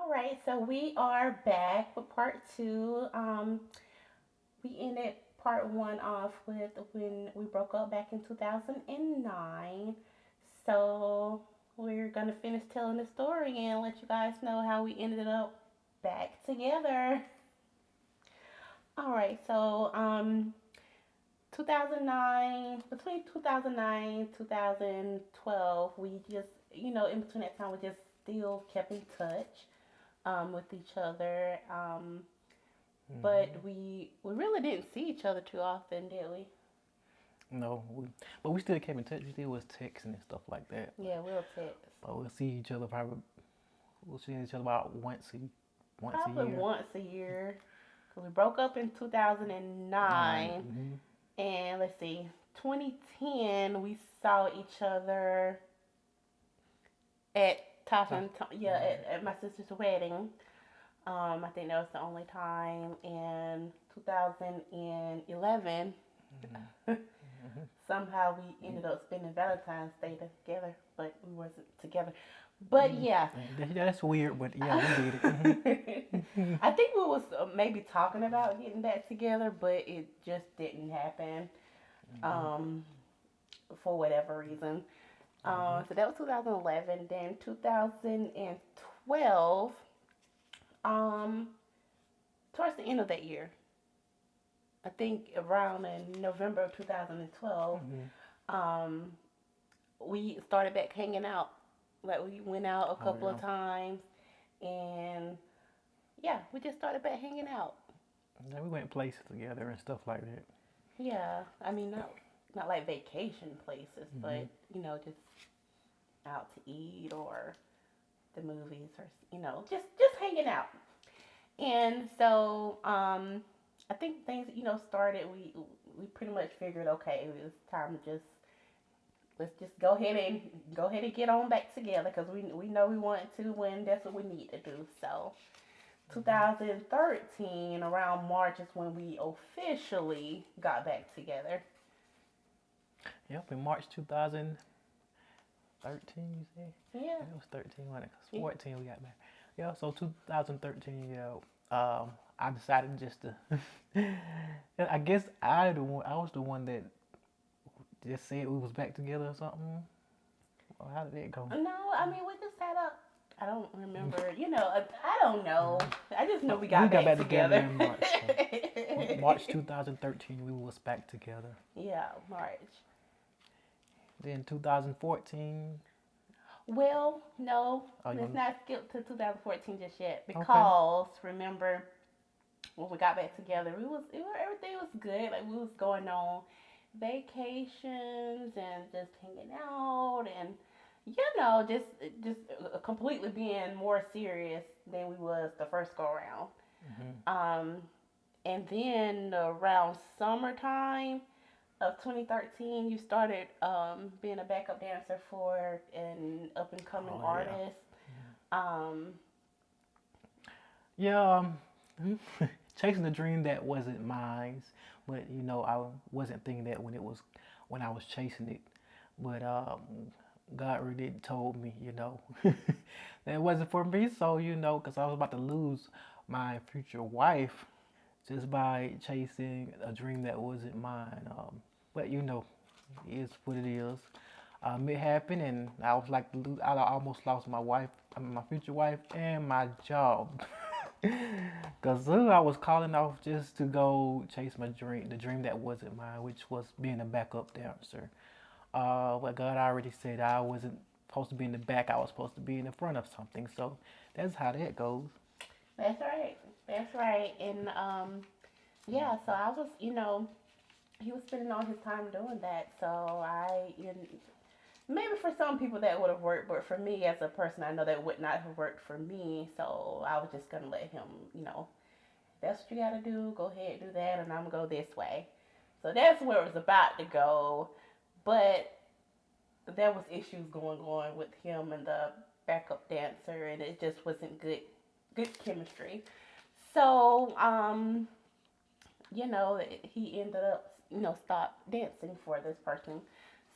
All right, so we are back with part two. We ended part one off with when we broke up back in 2009. So we're gonna finish telling the story and let you guys know how we ended up back together. All right, so 2009, between 2009 2012, we just in between that time we just still kept in touch with each other. But Hmm. we really didn't see each other too often, did we? No, but we still kept in touch. We still was texting and stuff like that. Yeah, we'll text. But we'll see each other probably. We'll see each other about once a Probably year. once a year. Because we broke up in 2009. 9. Mm-hmm. And let's see, 2010, we saw each other at Ah, Yeah, at my sister's wedding. I think that was the only time. In 2011, mm-hmm. somehow we ended up spending Valentine's Day together, but we wasn't together. But Mm. yeah, That's weird, but yeah, we did it. Mm-hmm. I think we was maybe talking about getting back together, but it just didn't happen Mm-hmm. um, for whatever reason. So that was 2011. Then 2012, um, towards the end of that year, I think around in November of 2012, Mm-hmm. um, we started back hanging out. Like we went out a Oh couple yeah. of times, and yeah, we just started back hanging out. Yeah, we went places together and stuff like that. Yeah, I mean not like vacation places, Mm-hmm. but just out to eat or the movies or just hanging out. And so I think things started. We pretty much figured okay, it was time to just let's just go ahead and get on back together because we know we want to when that's what we need to do. So Mm-hmm. 2013 around March is when we officially got back together. Yep, in March 2013, you say? Yeah. Yeah, it was 13 when it was Yeah. 14 we got back. Yeah, so 2013, yeah. I decided just to. I guess I was the one that just said we was back together or something. Well, how did it go? No, I mean we just had a. I don't remember. I don't know. Mhm. I just know But we we got got back back together together. in March. So March 2013, we was back together. Yeah, March. Then 2014. Well, no, Oh, let's you not skip to 2014 just yet okay? because remember when we got back together, everything was good. Like we was going on vacations and just hanging out and just completely being more serious than we was the first go around. Hmm. Um, and then around summertime of 2013, you started being a backup dancer for an up and coming Oh yeah. artist. Um, Yeah. Chasing a dream that wasn't mine, but I wasn't thinking that when I was chasing it. But God really told me, that it wasn't for me. So because I was about to lose my future wife just by chasing a dream that wasn't mine. But it is what it is. It happened, and I was like, I almost lost my wife, my future wife, and my job. Cause I was calling off just to go chase my dream, the dream that wasn't mine, which was being a backup dancer. But God already said I wasn't supposed to be in the back; I was supposed to be in the front of something. So that's how that goes. that's right. That's right. And yeah, so I was, he was spending all his time doing that. So maybe for some people that would have worked, but for me as a person, I know that would not have worked for me. So I was just gonna let him, that's what you gotta do. Go ahead, do that, and I'm gonna go this way. So that's where it was about to go. But there was issues going on with him and the backup dancer, and it just wasn't good chemistry. So he ended up stopped dancing for this person. Hmm.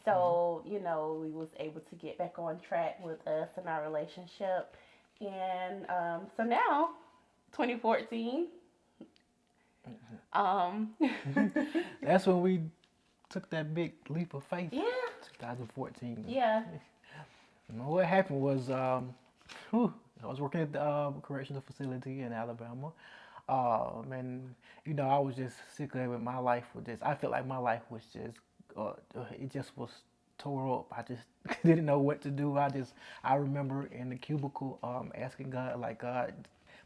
So we was able to get back on track with us and our relationship, And so now, 2014. Um, That's when we took that big leap of faith. yeah, 2014. yeah. What happened was, whew, I was working at the correctional facility in Alabama. And I was just sick of it. My life was just, I felt like my life was just, it just was tore up. I just didn't know what to do. I remember in the cubicle, asking God, like, God,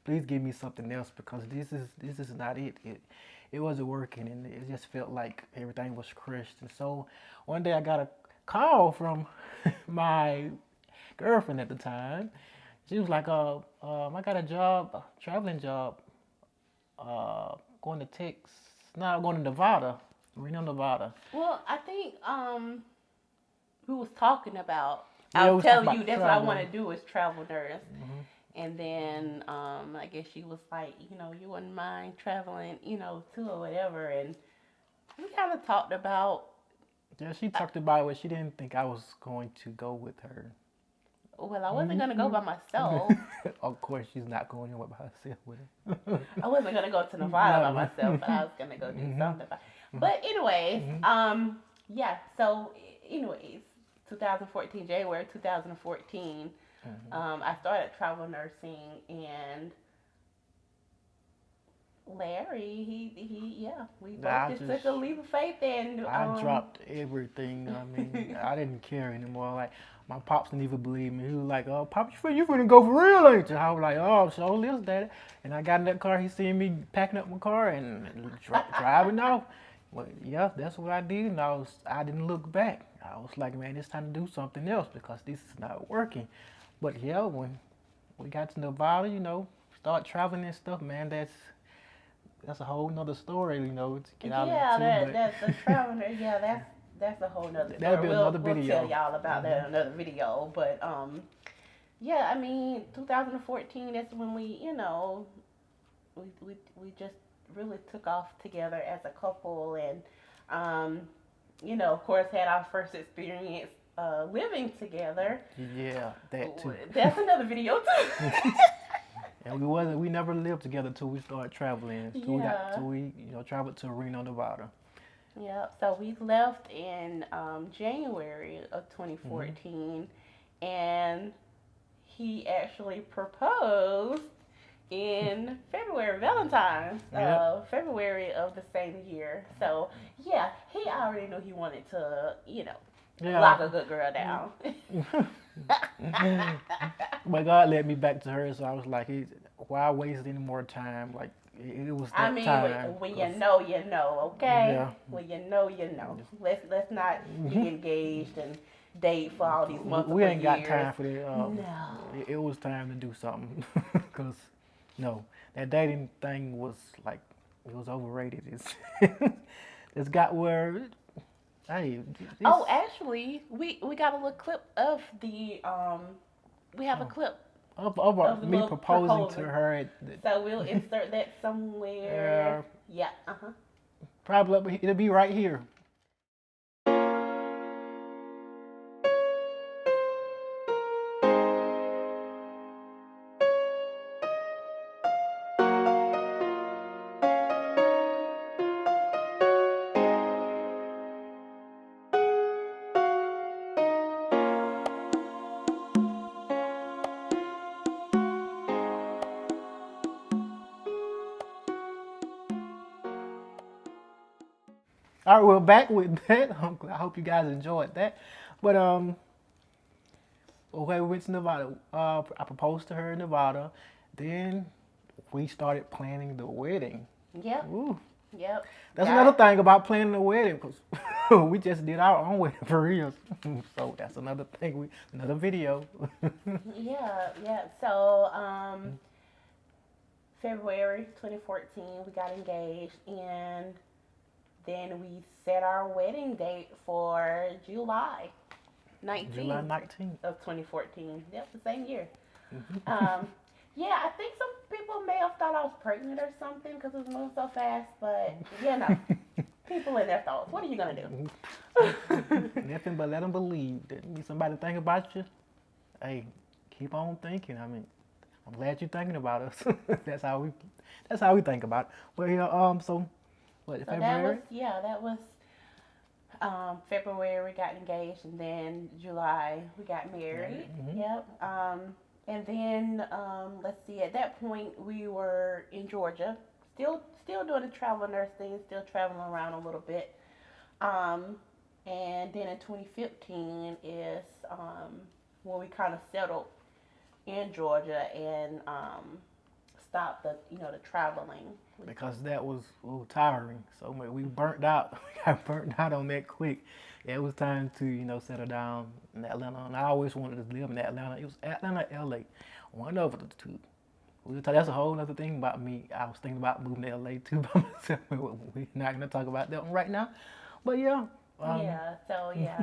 please give me something else because this is not it. It wasn't working, and it just felt like everything was crushed. And so one day I got a call from my girlfriend at the time. She was like, I got a job, a traveling job, going to Texas, no, going to Nevada, Reno, Nevada. Well, I think we was talking about. Yeah, I we was was talking telling you about that's what I want traveling. to do is travel nurse. Hmm. And then I guess she was like, you wouldn't mind traveling, too or whatever. And we kind of talked about. Yeah, she talked about it. She didn't think I was going to go with her. Well, I wasn't gonna go by myself. Of course, she's not going anywhere by herself with her. I wasn't gonna go to Nevada by No. myself, but I was gonna go do Mhm. something. But anyways, Mhm. yeah. So anyways, 2014, January 2014, Mhm. I started travel nursing, and Larry, yeah, we both I just just, took a leap of faith, and I dropped everything. I mean, I didn't care anymore. Like, my pops didn't even believe me. He was like, "Oh, Pop, you finna go for real, ain't you?" I was like, "Oh, so this, daddy." And I got in that car. He seen me packing up my car and driving off. Well, yeah, that's what I did. And I didn't look back. I was like, man, it's time to do something else because this is not working. But yeah, when we got to Nevada, start traveling and stuff, man, that's a whole nother story, to get out yeah, into. But that's the travel nurse. Yeah, that's a whole nother that'll story. be We'll another we'll tell video. y'all about that Hmm. in another video. But yeah, I mean, 2014. That's when we just really took off together as a couple, and of course, had our first experience living together. Yeah, that too. That's another video too. And we never lived together till we started traveling. Yeah. Till we traveled to Reno, Nevada. Yeah, so we left in January of Hmm. 2014, and he actually proposed in February, Valentine's, Yep. February of the same year. So yeah, he already knew he wanted to, Yeah. lock a good girl down. But God led me back to her, so I was like, why waste any more time? Like, it was I that mean, time. when 'Cause, you know, okay? yeah. When you know, you know. Let's not be engaged and date for all these multiple We ain't got years. time for that. No. It was time to do something. Because, no, that dating thing was like, it was overrated. It's got where, hey, this. Oh, actually, we got a little clip of the we have a Oh, clip of of the me little proposing to proposal. her at the, So we'll insert that somewhere. Yeah. Uh-huh. probably it'll be right here. All right, we're back with that. I hope you guys enjoyed that. But okay, we went to Nevada. I proposed to her in Nevada. Then we started planning the wedding. Yep. Ooh, Yep. that's Got another thing about planning the wedding because we just did our own wedding for real. So that's another thing. Another video. Yeah, yeah. So, February 2014, we got engaged, and then we set our wedding date for July 19th July 19th. of 2014. Yep, the same year. Mhm. Um, yeah, I think some people may have thought I was pregnant or something because it was moving so fast, but people in their thoughts. What are you gonna do? Nothing but let them believe that need somebody to think about you. Hey, keep on thinking. I mean, I'm glad you're thinking about us. that's how we that's how we think about it. But yeah, so what, So that was February? February we got engaged, and then July we got married. Mm-hmm. Yep. And then let's see. At that point, we were in Georgia, still doing the travel nurse thing, still traveling around a little bit. Um, and then in 2015 is when we kind of settled in Georgia and stopped the traveling. Because that was tiring. So we burnt out. We got burnt out on that quick. Yeah, it was time to settle down in Atlanta. And I always wanted to live in Atlanta. It was Atlanta, LA, one of the two. That's a whole other thing about me. I was thinking about moving to LA too by myself. We're not gonna talk about that one right now. But yeah. Yeah, so yeah,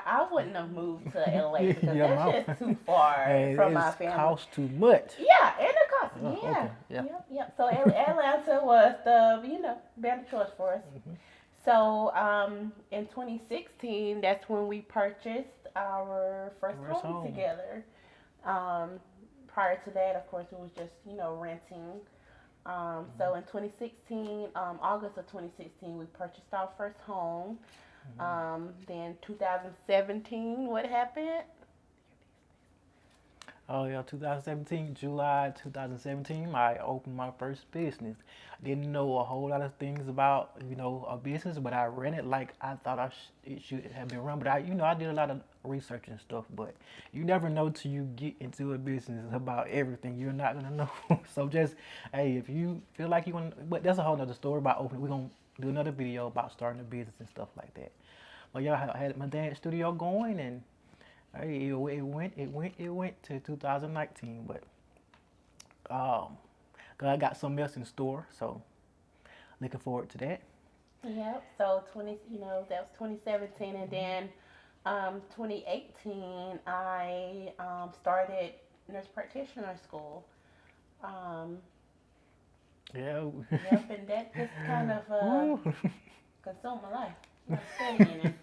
I wouldn't have moved to LA because Yeah, that's just too far and from my it's family. cost too much. Yeah, and it costs. Oh, Yeah. okay, yeah. Yep. So Atlanta was the better choice for us. Mm-hmm. So in 2016, that's when we purchased our first home together. Prior to that, of course, it was just renting. So in 2016, August of 2016, we purchased our first home. Then 2017, what happened? Oh yeah, 2017, July 2017, I opened my first business. Didn't know a whole lot of things about, a business, but I ran it like I thought it should have been run. But I did a lot of research and stuff, but you never know till you get into a business about everything. You're not gonna know. So just, hey, if you feel like you want, but that's a whole nother story about opening. We're gonna do another video about starting a business and stuff like that. But yeah, I had my dad's studio going, and hey, it went to 2019, but God got something else in store, so looking forward to that. Yep. So that was 2017, and then 2018, I started nurse practitioner school. Yeah. Yep, and that just kind of consumed my life. Studying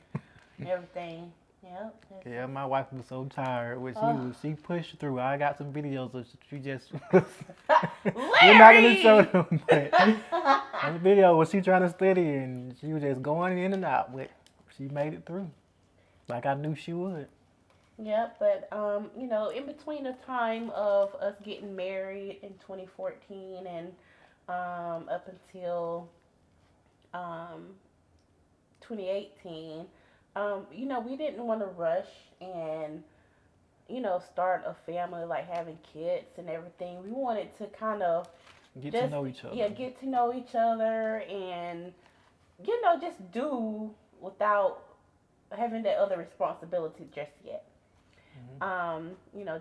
and everything. Yep. Yeah, my wife was so tired, but she pushed through. I got some videos of she just we're not gonna show them, but on the video was she trying to study and she was just going in and out, but she made it through, like I knew she would. Yep, but in between the time of us getting married in 2014 and up until 2018, we didn't want to rush and start a family, like having kids and everything. We wanted to kind of get to know each other. Yeah, get to know each other and just do without having that other responsibility just yet.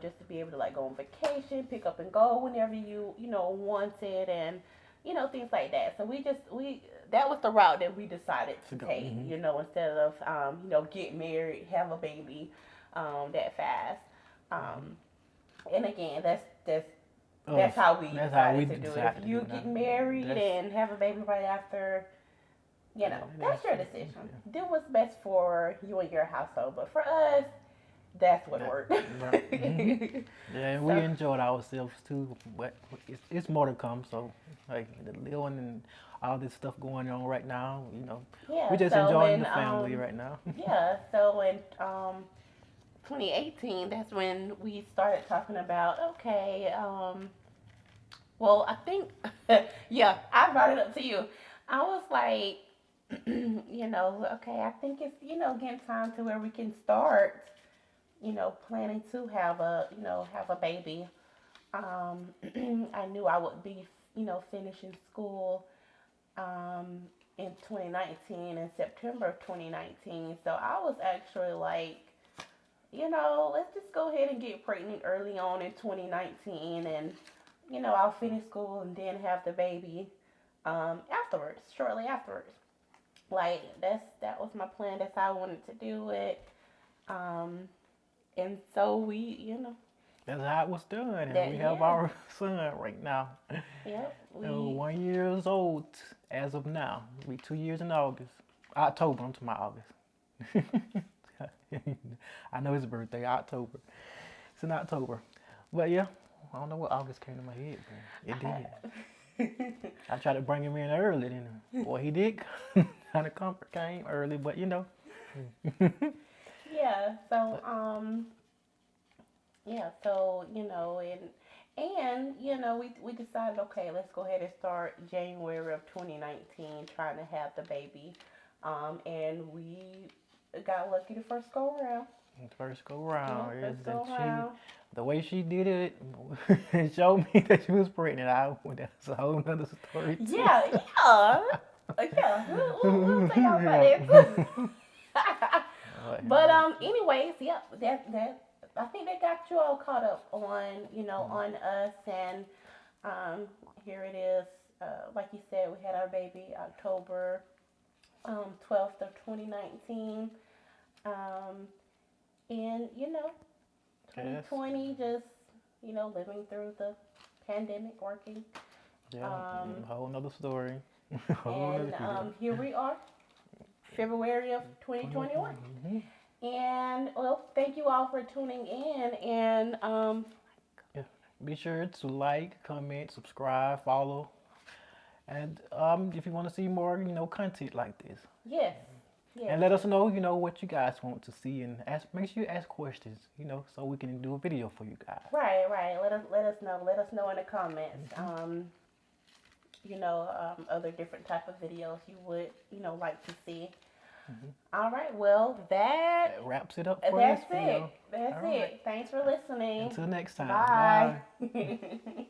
Just to be able to like go on vacation, pick up and go whenever you wanted, and things like that. So we that was the route that we decided to take. Instead of get married, have a baby, that fast. And again, that's how we decided to do it. If you get married and have a baby right after, that's your decision. Do what's best for you and your household. But for us, that's what worked. Right. Mm-hmm. Yeah, and we enjoyed ourselves too, but it's more to come. So, like the little one and all this stuff going on right now, we're just enjoying the family right now. Yeah. So in 2018, that's when we started talking about okay. Well, I think yeah, I brought it up to you. I was like, okay, I think it's getting time to where we can start. Planning to have a baby. I knew I would be, finishing school in 2019, in September of 2019. So I was actually like, let's just go ahead and get pregnant early on in 2019, and I'll finish school and then have the baby afterwards, shortly afterwards. Like that was my plan. That's how I wanted to do it. And so that's how it was done. And we have our son right now. Yep. 1 year old as of now. It'll be 2 years in August. October, I'm talking about August. I know his birthday, October. It's in October. But yeah, I don't know what August came to my head, but it did. I tried to bring him in early, boy, he did. Kind of comfort came early, but you know. Yeah. So yeah. So and we decided, okay, let's go ahead and start January of 2019 trying to have the baby, and we got lucky the first go around. First go round, Yeah, is first that go around. the way she did it, it showed me that she was pregnant. That's a whole nother story too. Yeah, yeah, yeah. We'll tell y'all about that too. But anyways, yep. That I think they got you all caught up on on us, and here it is. Like you said, we had our baby October 12th of 2019, and Yes. 2020 just living through the pandemic, working. Yeah, a whole nother story. And here we are, February of 2021. Mm-hmm. And well, thank you all for tuning in. And Yeah. Be sure to like, comment, subscribe, follow, and if you want to see more, content like this. yes, yes, And let us know, what you guys want to see, and make sure you ask questions, so we can do a video for you guys. right, right. Let us know. Let us know in the comments. Other different type of videos you would like to see. All right. Well, That wraps it up for that's this it. video. That's All it. right. Thanks for listening. Until next time. Bye. Bye.